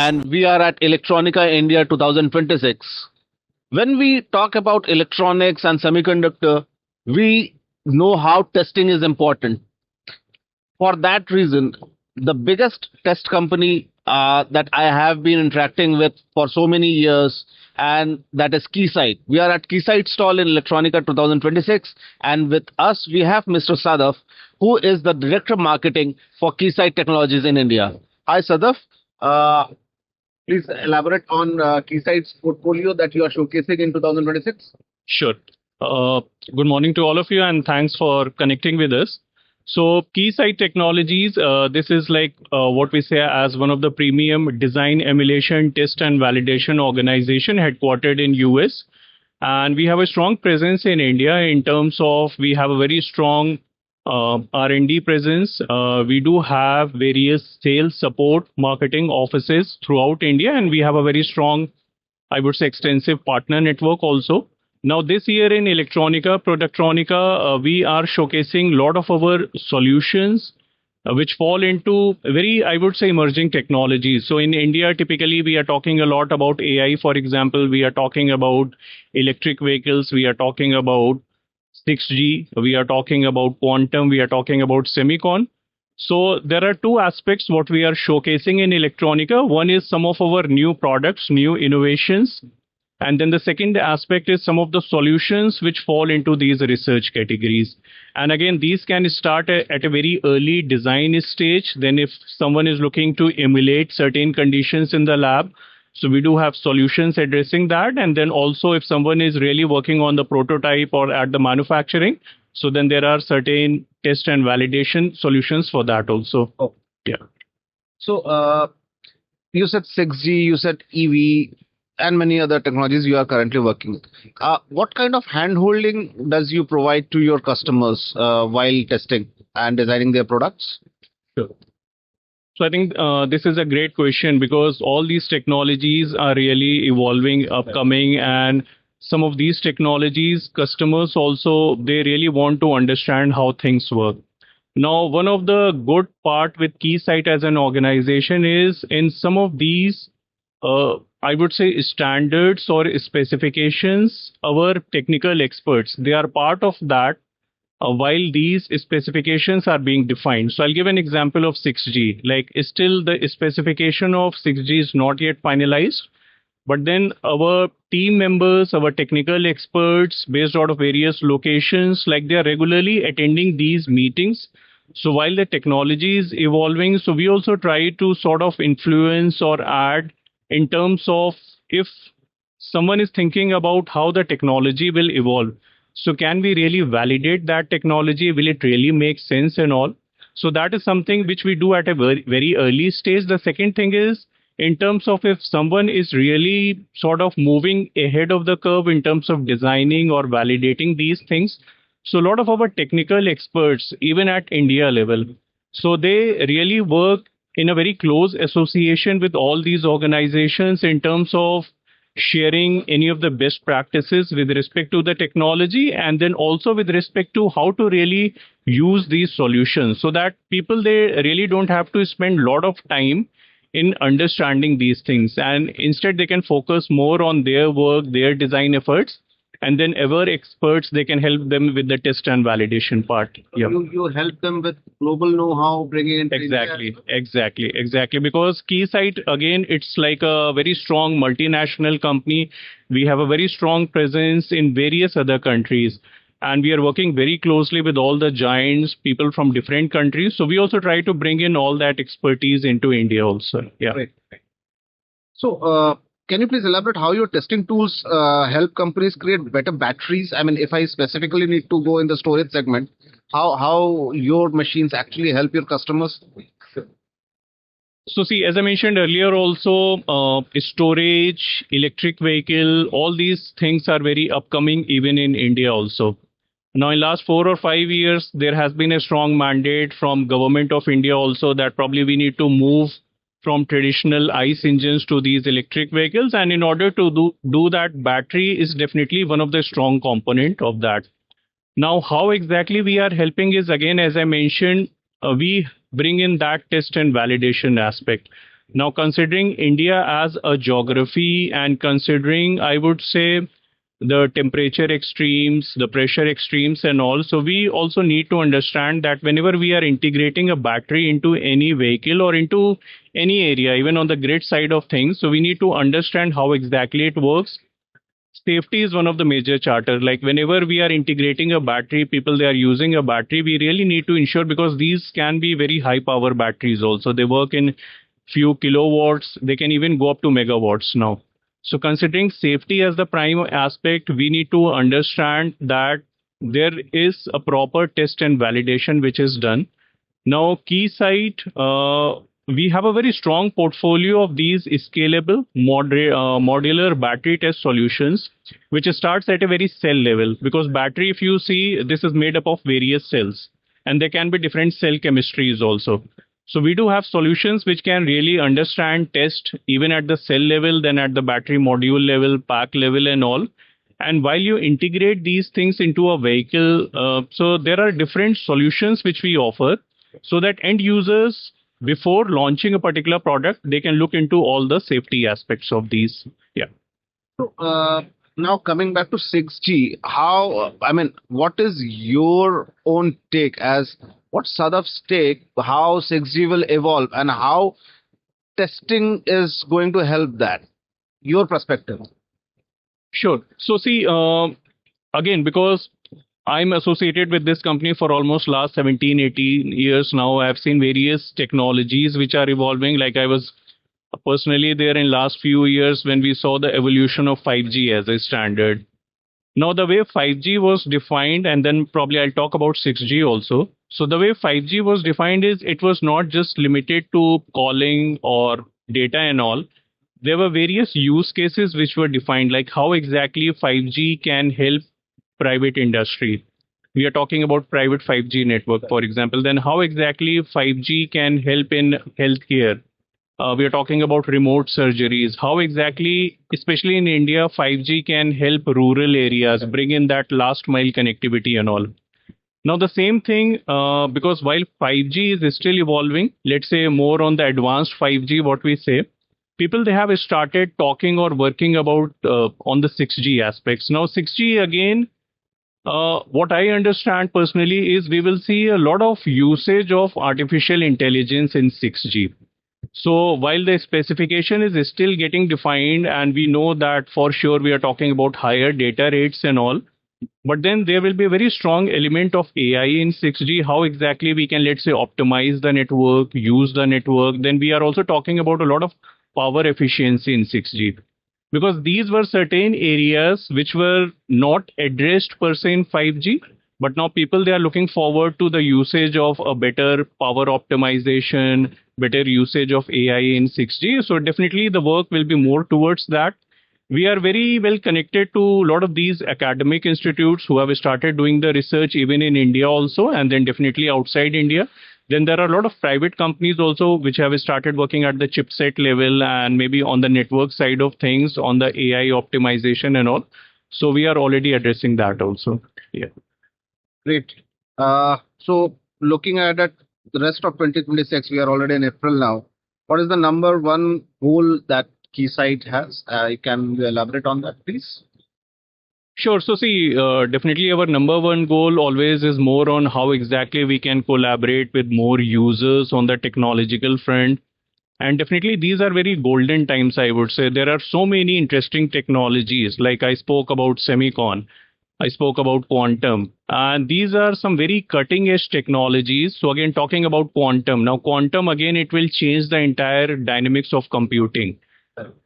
and we are at Electronica India 2026. When we talk about electronics and semiconductor, we know how testing is important. For that reason, the biggest test company that I have been interacting with for so many years, and that is Keysight. We are at Keysight stall in Electronica 2026, and with us we have Mr. Sadaf, who is the Director of Marketing for Keysight Technologies in India. Hi, Sadaf. Uh, Please elaborate on Keysight's portfolio that you are showcasing in 2026. Sure. Good morning to all of you, and thanks for connecting with us. So, Keysight Technologies, this is like what we say as one of the premium design, emulation, test, and validation organization headquartered in US. And we have a strong presence in India in terms of we have a very strong R&D presence. We do have various sales support marketing offices throughout India, and we have a very strong, I would say, extensive partner network also. Now, this year in Electronica, Productronica, we are showcasing a lot of our solutions which fall into very, I would say, emerging technologies. So in India, typically, we are talking a lot about AI, for example. We are talking about electric vehicles. We are talking about 6G. We are talking about quantum. We are talking about semicon. So there are two aspects what we are showcasing in Electronica. One is some of our new products, new innovations. And then the second aspect is some of the solutions which fall into these research categories. And again, these can start at a very early design stage. Then if someone is looking to emulate certain conditions in the lab, so we do have solutions addressing that. And then also if someone is really working on the prototype or at the manufacturing, so then there are certain test and validation solutions for that also. Oh, yeah. So you said 6G, you said EV, and many other technologies you are currently working with. What kind of hand-holding does you provide to your customers while testing and designing their products? Sure. So I think this is a great question because all these technologies are really evolving, upcoming, and some of these technologies, customers also, they really want to understand how things work. Now, one of the good part with Keysight as an organization is in some of these I would say standards or specifications, our technical experts, they are part of that while these specifications are being defined. So I'll give an example of 6G. Like still the specification of 6G is not yet finalized, but then our team members, our technical experts based out of various locations, like they are regularly attending these meetings. So while the technology is evolving, so we also try to sort of influence or add in terms of if someone is thinking about how the technology will evolve. So can we really validate that technology? Will it really make sense and all? So that is something which we do at a very, very early stage. The second thing is in terms of if someone is really sort of moving ahead of the curve in terms of designing or validating these things. So a lot of our technical experts, even at India level, so they really work in a very close association with all these organizations in terms of sharing any of the best practices with respect to the technology and then also with respect to how to really use these solutions so that people, they really don't have to spend a lot of time in understanding these things and instead they can focus more on their work, their design efforts. And then our experts, they can help them with the test and validation part. Yeah. You help them with global know-how, bringing in Exactly. Because Keysight, again, it's like a very strong multinational company. We have a very strong presence in various other countries. And we are working very closely with all the giants, people from different countries. So we also try to bring in all that expertise into India also. Yeah. Right. So, can you please elaborate how your testing tools help companies create better batteries? I mean, if I specifically need to go in the storage segment, how your machines actually help your customers? So see, as I mentioned earlier also, storage, electric vehicle, all these things are very upcoming even in India also. Now in last 4 or 5 years, there has been a strong mandate from government of India also that probably we need to move from traditional ICE engines to these electric vehicles. And in order to do that, battery is definitely one of the strong component of that. Now, how exactly we are helping is, again, as I mentioned, we bring in that test and validation aspect. Now, considering India as a geography and considering, I would say, the temperature extremes, the pressure extremes, and all, so we also need to understand that whenever we are integrating a battery into any vehicle or into any area, even on the grid side of things, so we need to understand how exactly it works. Safety is one of the major charters. Like whenever we are integrating a battery, people they are using a battery, we really need to ensure, because these can be very high power batteries also. They work in few kilowatts, they can even go up to megawatts now. So considering safety as the prime aspect, we need to understand that there is a proper test and validation which is done. Now, Keysight, we have a very strong portfolio of these scalable modular battery test solutions, which starts at a very cell level. Because battery, if you see, this is made up of various cells, and there can be different cell chemistries also. So we do have solutions which can really understand, test even at the cell level, then at the battery module level, pack level, and all. And while you integrate these things into a vehicle, so there are different solutions which we offer, so that end users, before launching a particular product, they can look into all the safety aspects of these. Yeah. So, now coming back to 6G, how, I mean, what is your own take as what's Sadaf's take, how 6G will evolve and how testing is going to help that? Your perspective. Sure. So see, again, because I'm associated with this company for almost last 17, 18 years now, I've seen various technologies which are evolving. Like I was personally there in last few years when we saw the evolution of 5G as a standard. Now, the way 5G was defined, and then probably I'll talk about 6G also. So the way 5G was defined is it was not just limited to calling or data and all. There were various use cases which were defined, like how exactly 5G can help private industry. We are talking about private 5G network, for example. Then how exactly 5G can help in healthcare. We are talking about remote surgeries. How exactly, especially in India, 5G can help rural areas, bring in that last mile connectivity and all. Now, the same thing, because while 5G is still evolving, let's say more on the advanced 5G, what we say, people, they have started talking or working about on the 6G aspects. Now, 6G again, what I understand personally is we will see a lot of usage of artificial intelligence in 6G. So while the specification is still getting defined, and we know that for sure we are talking about higher data rates and all, but then there will be a very strong element of AI in 6G, how exactly we can, let's say, optimize the network, use the network. Then we are also talking about a lot of power efficiency in 6G. Because these were certain areas which were not addressed per se in 5G, but now people, they are looking forward to the usage of a better power optimization, better usage of AI in 6G. So definitely the work will be more towards that. We are very well connected to a lot of these academic institutes who have started doing the research even in India also, and then definitely outside India. Then there are a lot of private companies also which have started working at the chipset level and maybe on the network side of things, on the AI optimization and all. So we are already addressing that also. Yeah. Great. So looking at it, the rest of 2026, we are already in April now. What is the number one goal that Keysight has? Can you elaborate on that, please? Sure. So see, definitely our number one goal always is more on how exactly we can collaborate with more users on the technological front. And definitely these are very golden times, I would say. There are so many interesting technologies, like I spoke about semicon, I spoke about quantum, and these are some very cutting edge technologies. So again, talking about quantum. Now, quantum, again, it will change the entire dynamics of computing.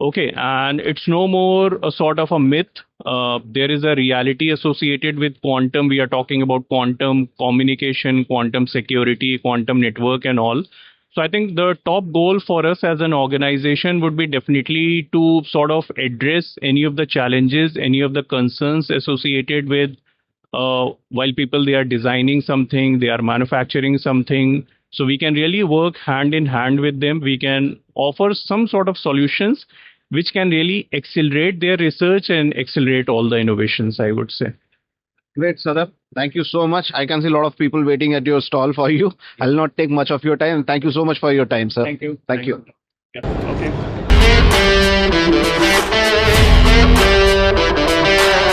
Okay, and it's no more a sort of a myth. There is a reality associated with quantum. We are talking about quantum communication, quantum security, quantum network, and all. So I think the top goal for us as an organization would be definitely to sort of address any of the challenges, any of the concerns associated with while people, they are designing something, they are manufacturing something. So we can really work hand in hand with them. We can offer some sort of solutions which can really accelerate their research and accelerate all the innovations, I would say. Great, Sadaf. Thank you so much. I can see a lot of people waiting at your stall for you. I'll not take much of your time. Thank you so much for your time, sir. Thank you. Thank you. Yeah. Okay.